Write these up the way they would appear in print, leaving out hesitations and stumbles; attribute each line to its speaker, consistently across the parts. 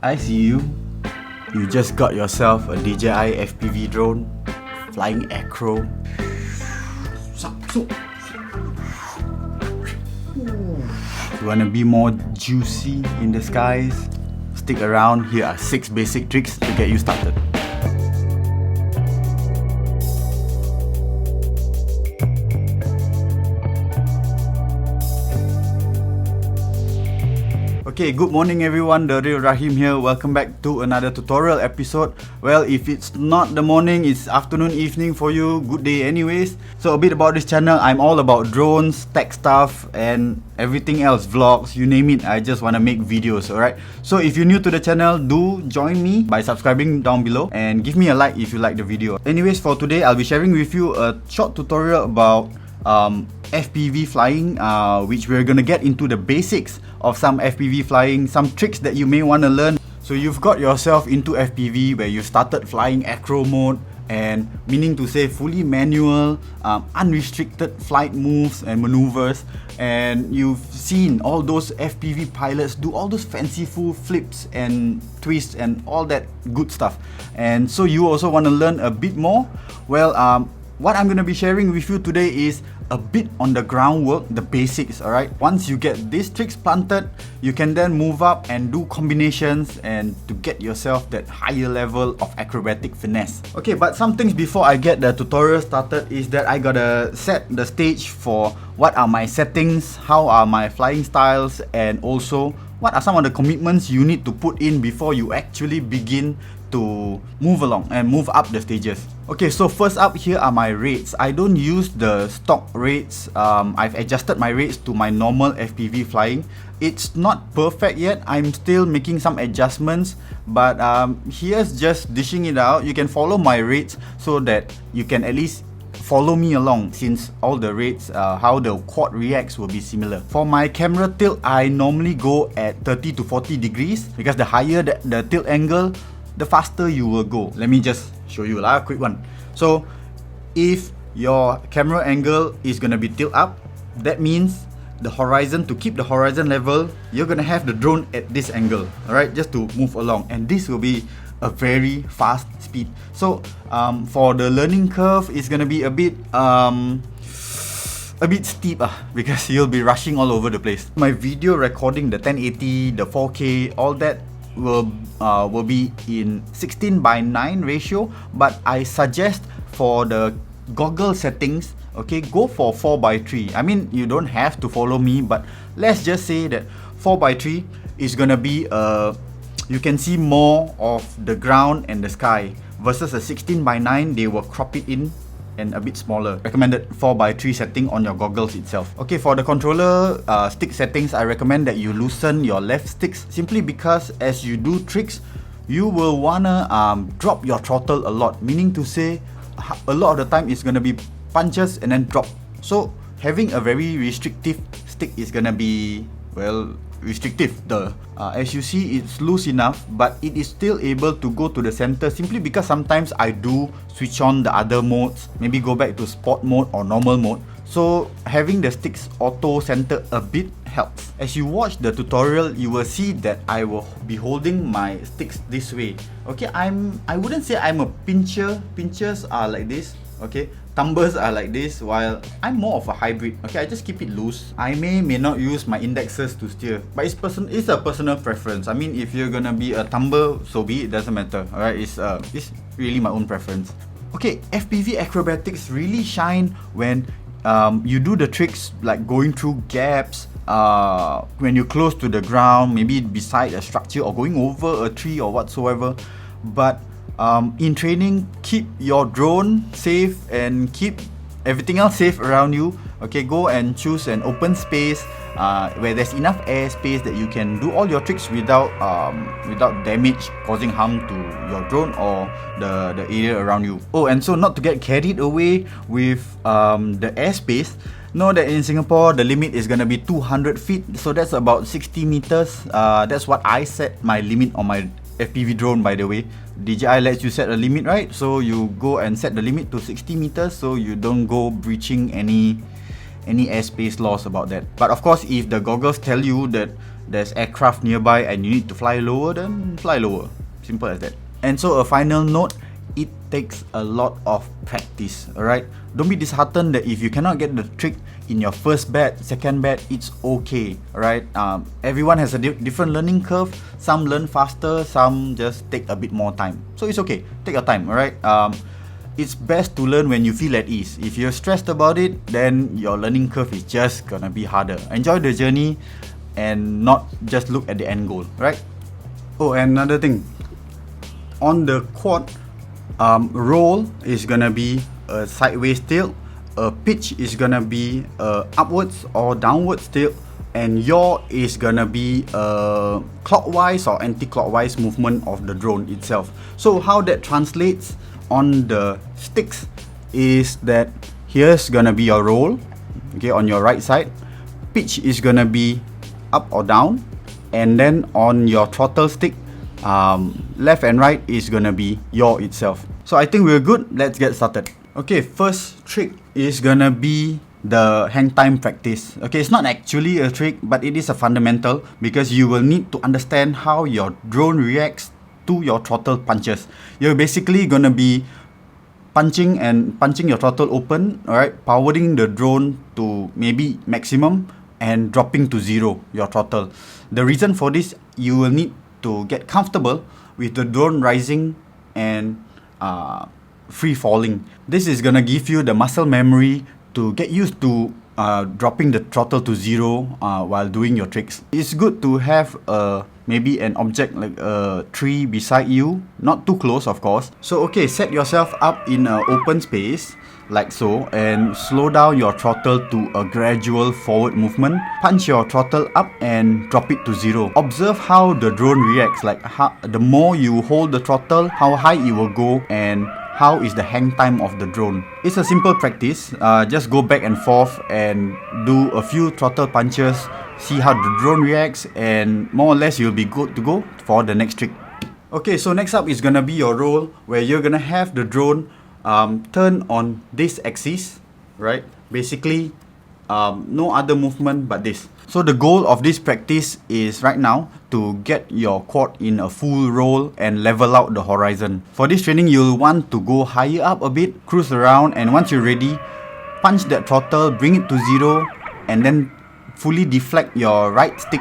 Speaker 1: I see you. You just got yourself a DJI FPV drone, flying acro. You wanna be more juicy in the skies? Stick around, here are 6 basic tricks to get you started. Okay, good morning everyone, the real Rahim here. Welcome back to another tutorial episode. Well, if it's not the morning, it's afternoon, evening for you. Good day anyways. So a bit about this channel, I'm all about drones, tech stuff and everything else, vlogs, you name it. I just want to make videos, alright? So if you're new to the channel, do join me by subscribing down below and give me a like if you like the video. Anyways, for today, I'll be sharing with you a short tutorial about FPV flying, which we're gonna get into the basics of some FPV flying, some tricks that you may want to learn. So you've got yourself into FPV where you started flying acro mode, and meaning to say fully manual, unrestricted flight moves and maneuvers, and you've seen all those FPV pilots do all those fanciful flips and twists and all that good stuff, and so you also want to learn a bit more. Well, what I'm going to be sharing with you today is a bit on the groundwork, the basics, alright? Once you get these tricks planted, you can then move up and do combinations and to get yourself that higher level of acrobatic finesse. Okay, but some things before I get the tutorial started is that I gotta set the stage for what are my settings, how are my flying styles, and also what are some of the commitments you need to put in before you actually begin to move along and move up the stages. Okay, so first up, here are my rates. I don't use the stock rates. I've adjusted my rates to my normal FPV flying. It's not perfect yet. I'm still making some adjustments, but here's just dishing it out. You can follow my rates so that you can at least follow me along, since all the rates, how the quad reacts will be similar. For my camera tilt, I normally go at 30 to 40 degrees because the higher the tilt angle, the faster you will go. Let me just show you a quick one. So if your camera angle is gonna be tilt up, that means the horizon, to keep the horizon level, you're gonna have the drone at this angle, alright, just to move along, and this will be a very fast speed. So for the learning curve, it's gonna be a bit steep because you'll be rushing all over the place. My video recording, the 1080, the 4K, all that will be in 16:9 ratio, but I suggest for the goggle settings, okay, go for 4:3. I mean, you don't have to follow me, but let's just say that 4:3 is gonna be you can see more of the ground and the sky, versus a 16:9, they will crop it in and a bit smaller. Recommended 4:3 setting on your goggles itself. Okay, for the controller stick settings, I recommend that you loosen your left sticks, simply because as you do tricks, you will wanna drop your throttle a lot, meaning to say a lot of the time it's gonna be punches and then drop. So having a very restrictive stick is gonna be, well, restrictive. As you see, it's loose enough, but it is still able to go to the center, simply because sometimes I do switch on the other modes, maybe go back to sport mode or normal mode. So having the sticks auto center a bit helps. As you watch the tutorial, you will see that I will be holding my sticks this way. Okay, I wouldn't say I'm a pincher. Pinchers are like this, okay? Thumbers are like this, while I'm more of a hybrid. Okay, I just keep it loose. I may not use my indexes to steer, but it's a personal preference. I mean, if you're gonna be a thumber, so be it, doesn't matter. Alright, it's really my own preference. Okay, FPV acrobatics really shine when you do the tricks like going through gaps, when you're close to the ground, maybe beside a structure or going over a tree or whatsoever. But in training, keep your drone safe and keep everything else safe around you. Okay, go and choose an open space where there's enough air space that you can do all your tricks without damage, causing harm to your drone or the area around you. Oh, and so not to get carried away with the airspace, know that in Singapore the limit is gonna be 200 feet, so that's about 60 meters. That's what I set my limit on my FPV drone, by the way. DJI lets you set a limit, right? So you go and set the limit to 60 meters so you don't go breaching any airspace laws about that. But of course, if the goggles tell you that there's aircraft nearby and you need to fly lower, then fly lower. Simple as that. And so a final note, it takes a lot of practice, alright? Don't be disheartened that if you cannot get the trick in your first bat, second bat, it's okay, alright? Everyone has a different learning curve. Some learn faster, some just take a bit more time. So it's okay, take your time, alright? It's best to learn when you feel at ease. If you're stressed about it, then your learning curve is just gonna be harder. Enjoy the journey and not just look at the end goal, right? Oh, and another thing, on the quad, roll is gonna be a sideways tilt, a pitch is gonna be a upwards or downwards tilt, and yaw is gonna be a clockwise or anti-clockwise movement of the drone itself. So how that translates on the sticks is that here's gonna be your roll, okay, on your right side. Pitch is gonna be up or down, and then on your throttle stick, left and right is gonna be yaw itself. So I think we're good. Let's get started. Okay, first trick is gonna be the Hangtime Practice. Okay, it's not actually a trick, but it is a fundamental because you will need to understand how your drone reacts to your throttle punches. You're basically gonna be punching your throttle open, alright, powering the drone to maybe maximum and dropping to zero your throttle. The reason for this, you will need to get comfortable with the drone rising and free falling. This is gonna give you the muscle memory to get used to dropping the throttle to zero while doing your tricks. It's good to have maybe an object like a tree beside you, not too close of course. So okay, set yourself up in an open space like so and slow down your throttle to a gradual forward movement. Punch your throttle up and drop it to zero. Observe how the drone reacts, like how the more you hold the throttle, how high it will go and how is the hang time of the drone. It's a simple practice. Just go back and forth and do a few throttle punches, see how the drone reacts, and more or less you'll be good to go for the next trick. Okay, so next up is gonna be your roll, where you're gonna have the drone turn on this axis, right? Basically, no other movement but this. So the goal of this practice is right now to get your quad in a full roll and level out the horizon. For this training, you'll want to go higher up a bit, cruise around, and once you're ready, punch that throttle, bring it to zero, and then fully deflect your right stick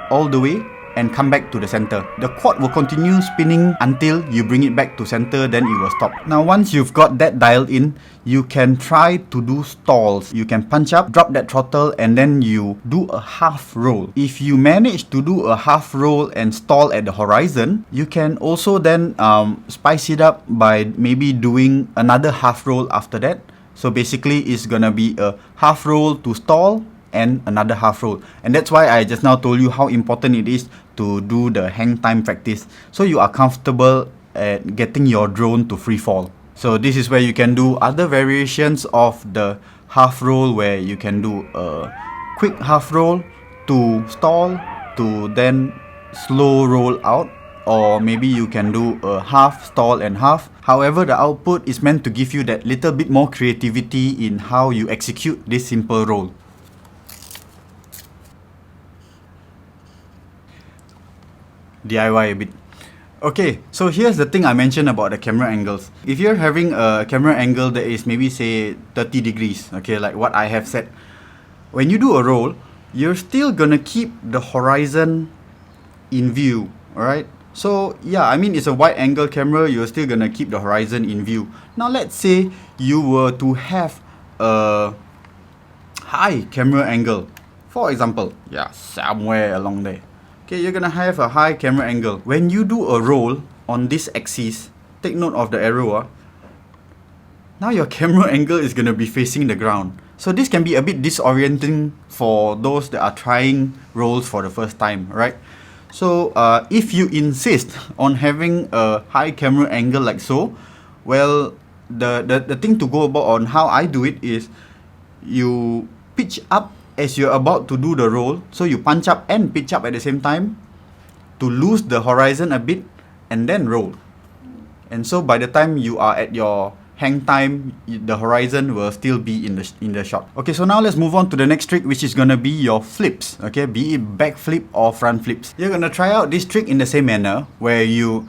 Speaker 1: all the way and come back to the center. The quad will continue spinning until you bring it back to center, then it will stop. Now once you've got that dialed in, you can try to do stalls. You can punch up, drop that throttle, and then you do a half roll. If you manage to do a half roll and stall at the horizon, you can also then spice it up by maybe doing another half roll after that. So basically it's gonna be a half roll to stall and another half roll. And that's why I just now told you how important it is to do the hang time practice, so you are comfortable at getting your drone to free fall. So this is where you can do other variations of the half roll, where you can do a quick half roll to stall to then slow roll out, or maybe you can do a half, stall and half. However, the output is meant to give you that little bit more creativity in how you execute this simple roll. DIY a bit. Okay, so here's the thing I mentioned about the camera angles. If you're having a camera angle that is maybe say 30 degrees, okay, like what I have said, when you do a roll, you're still gonna keep the horizon in view, alright? So yeah, I mean it's a wide angle camera, you're still gonna keep the horizon in view. Now let's say you were to have a high camera angle, for example, yeah, somewhere along there. Okay, you're gonna have a high camera angle. When you do a roll on this axis, take note of the arrow. Now your camera angle is gonna be facing the ground. So this can be a bit disorienting for those that are trying rolls for the first time, right? So if you insist on having a high camera angle like so, well, the thing to go about on how I do it is you pitch up as you're about to do the roll, so you punch up and pitch up at the same time to lose the horizon a bit and then roll. And so by the time you are at your hang time, the horizon will still be in the shot. Okay, so now let's move on to the next trick, which is gonna be your flips. Okay, be it back flip or front flips. You're gonna try out this trick in the same manner, where you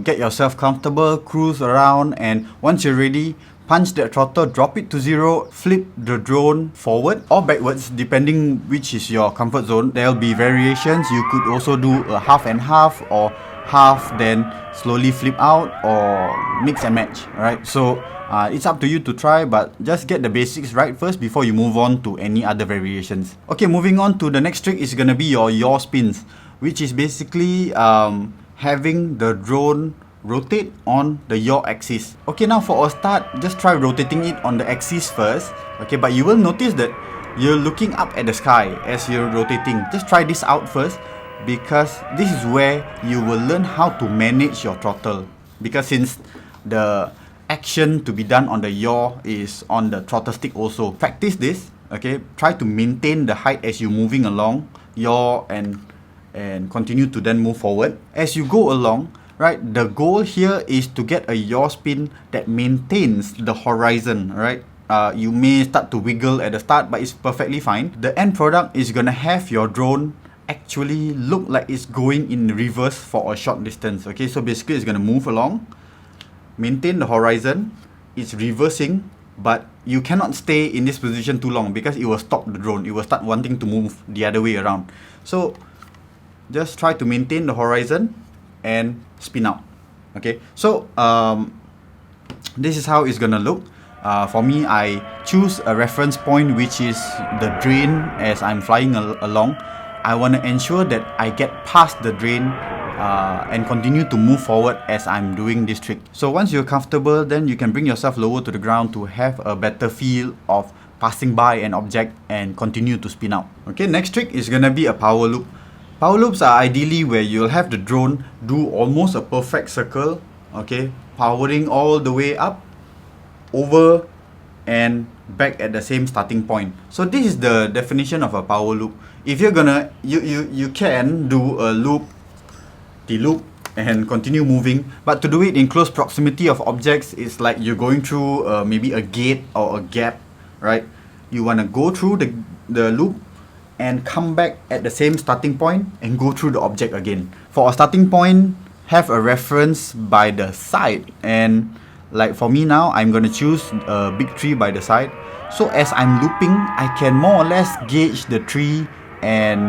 Speaker 1: get yourself comfortable, cruise around, and once you're ready, punch the throttle, drop it to 0, flip the drone forward or backwards depending which is your comfort zone. There'll be variations. You could also do a half and half, or half then slowly flip out, or mix and match. Alright, so it's up to you to try, but just get the basics right first before you move on to any other variations. Okay, moving on to the next trick is gonna be your yaw spins, which is basically having the drone rotate on the yaw axis. Okay, now for a start, just try rotating it on the axis first. Okay, but you will notice that you're looking up at the sky as you're rotating. Just try this out first, because this is where you will learn how to manage your throttle, because since the action to be done on the yaw is on the throttle stick also. Practice this. Okay, try to maintain the height as you're moving along, yaw and continue to then move forward as you go along. Right, the goal here is to get a yaw spin that maintains the horizon. Right, you may start to wiggle at the start, but it's perfectly fine. The end product is gonna have your drone actually look like it's going in reverse for a short distance. Okay, so basically it's gonna move along, maintain the horizon, it's reversing, but you cannot stay in this position too long because it will stop the drone. It will start wanting to move the other way around. So just try to maintain the horizon and spin out. Okay, so this is how it's gonna look. For me, I choose a reference point which is the drain as I'm flying along. I want to ensure that I get past the drain and continue to move forward as I'm doing this trick. So once you're comfortable, then you can bring yourself lower to the ground to have a better feel of passing by an object and continue to spin out. Okay, next trick is gonna be a power loop. Power loops are ideally where you'll have the drone do almost a perfect circle, okay, powering all the way up, over, and back at the same starting point. So this is the definition of a power loop. If you're gonna, you can do a loop, the loop, and continue moving, but to do it in close proximity of objects, it's like you're going through maybe a gate or a gap, right? You wanna go through the loop and come back at the same starting point and go through the object again. For a starting point, have a reference by the side, and like for me now, I'm gonna choose a big tree by the side. So as I'm looping, I can more or less gauge the tree and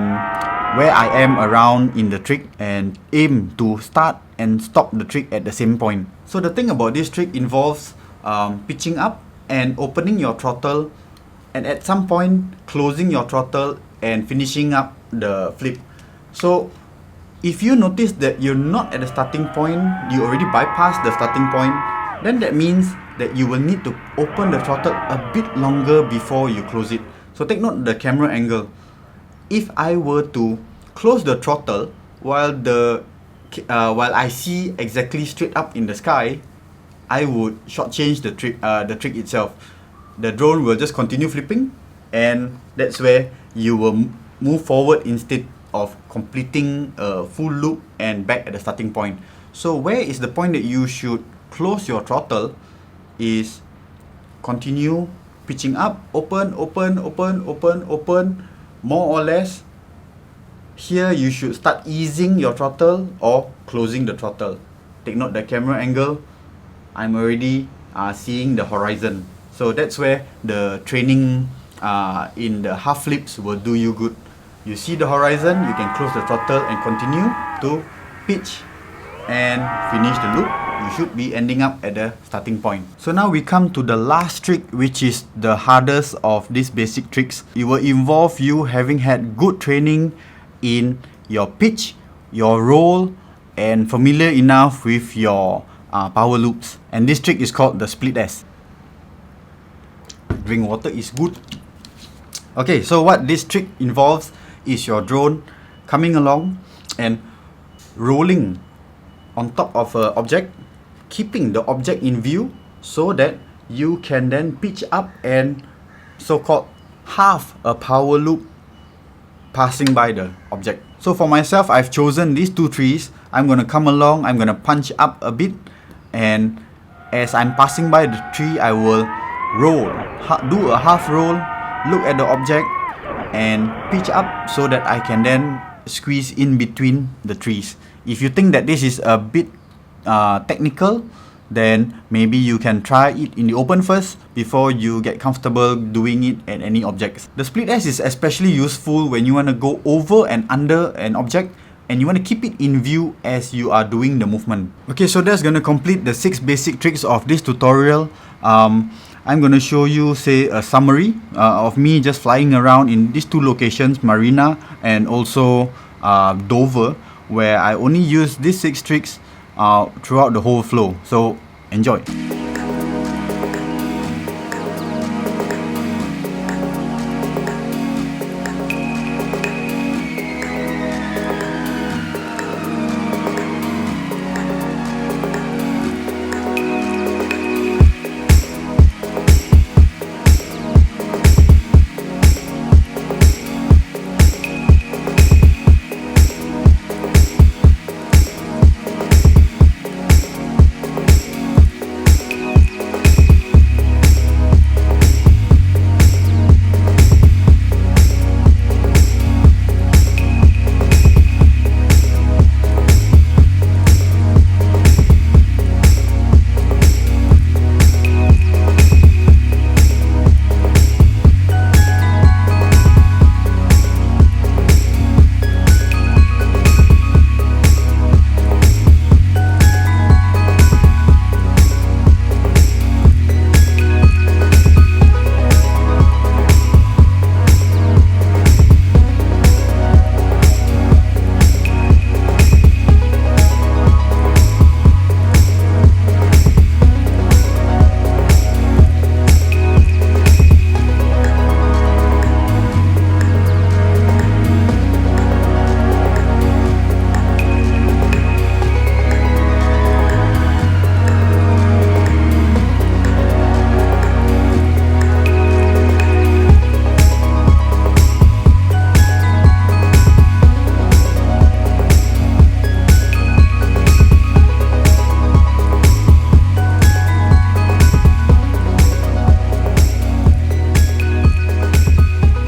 Speaker 1: where I am around in the trick and aim to start and stop the trick at the same point. So the thing about this trick involves pitching up and opening your throttle, and at some point closing your throttle and finishing up the flip. So if you notice that you're not at the starting point, you already bypassed the starting point, then that means that you will need to open the throttle a bit longer before you close it. So take note the camera angle. If I were to close the throttle while I see exactly straight up in the sky, I would shortchange the trick itself. The drone will just continue flipping, and that's where you will move forward instead of completing a full loop and back at the starting point. So where is the point that you should close your throttle is continue pitching up, open, open, open, open, open, more or less. Here you should start easing your throttle or closing the throttle. Take note the camera angle. I'm already seeing the horizon. So that's where the training in the half flips will do you good. You see the horizon, you can close the throttle and continue to pitch and finish the loop. You should be ending up at the starting point. So now we come to the last trick, which is the hardest of these basic tricks. It will involve you having had good training in your pitch, your roll, and familiar enough with your power loops. And this trick is called the split S. Drink water is good. Okay, so what this trick involves is your drone coming along and rolling on top of an object, keeping the object in view so that you can then pitch up and so-called half a power loop passing by the object. So for myself, I've chosen these two trees. I'm going to come along, I'm going to punch up a bit and as I'm passing by the tree, I will roll, do a half roll, look at the object and pitch up so that I can then squeeze in between the trees. If you think that this is a bit technical, then maybe you can try it in the open first before you get comfortable doing it at any objects. The split S is especially useful when you want to go over and under an object and you want to keep it in view as you are doing the movement. Okay, so that's going to complete the 6 basic tricks of this tutorial. I'm going to show you, say, a summary of me just flying around in these 2 locations, Marina and also Dover, where I only use these 6 tricks throughout the whole flow. So enjoy.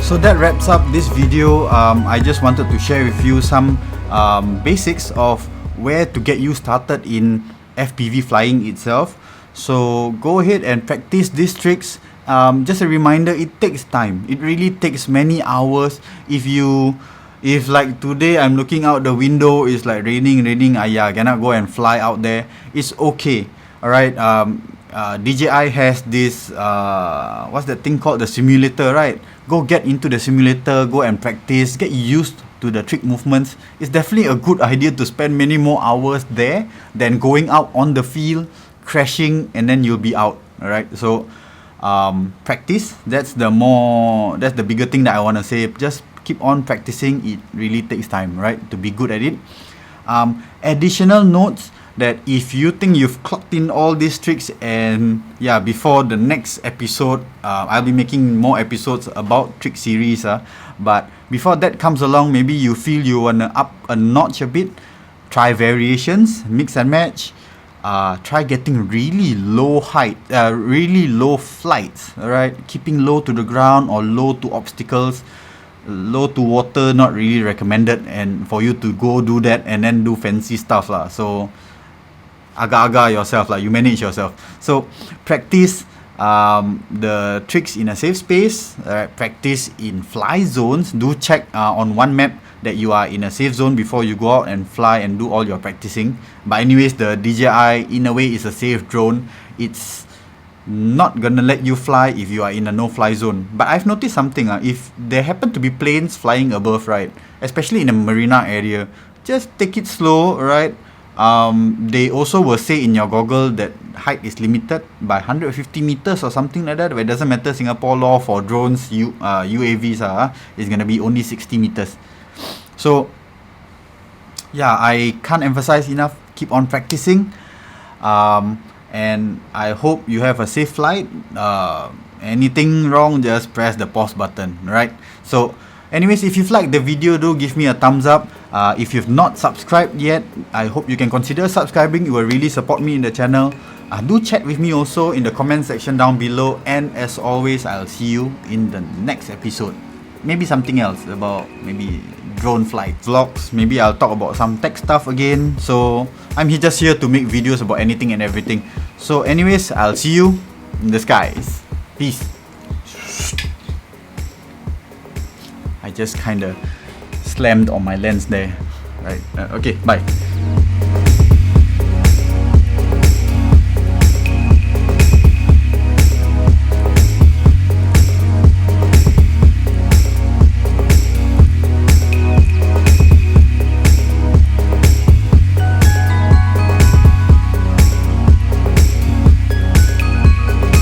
Speaker 1: So that wraps up this video. I just wanted to share with you some basics of where to get you started in FPV flying itself. So go ahead and practice these tricks. Just a reminder, it takes time. It really takes many hours. If like today I'm looking out the window, it's like raining, cannot go and fly out there. It's okay. Alright. DJI has this what's that thing called, the simulator, right? Go get into the simulator, go and practice, get used to the trick movements. It's definitely a good idea to spend many more hours there than going out on the field, crashing, and then you'll be out. Alright, so practice, that's the bigger thing that I want to say. Just keep on practicing. It really takes time, right, to be good at it. Additional notes, that if you think you've clocked in all these tricks, and yeah, before the next episode, I'll be making more episodes about trick series, but before that comes along, maybe you feel you wanna up a notch a bit, try variations, mix and match, try getting really low height, really low flights, alright, keeping low to the ground or low to obstacles. Low to water, not really recommended, and for you to go do that and then do fancy stuff lah. So agak-agak yourself lah, you manage yourself. So practice the tricks in a safe space, practice in fly zones. Do check on one map that you are in a safe zone before you go out and fly and do all your practicing. But anyways, the DJI in a way is a safe drone. It's not gonna let you fly if you are in a no-fly zone. But I've noticed something, if there happen to be planes flying above, right, especially in a marina area, just take it slow, right? They also will say in your goggle that height is limited by 150 meters or something like that, but it doesn't matter. Singapore law for drones, UAVs is gonna be only 60 meters. So yeah, I can't emphasize enough, keep on practicing. And I hope you have a safe flight. Anything wrong, just press the pause button, right? So anyways, if you've liked the video, do give me a thumbs up. If you've not subscribed yet, I hope you can consider subscribing. It will really support me in the channel. Do chat with me also in the comment section down below, and as always, I'll see you in the next episode. Maybe something else about maybe drone flight vlogs. Maybe I'll talk about some tech stuff again. So I'm just here to make videos about anything and everything. So anyways, I'll see you in the skies. Peace. I just kinda slammed on my lens there. Right. Okay, bye.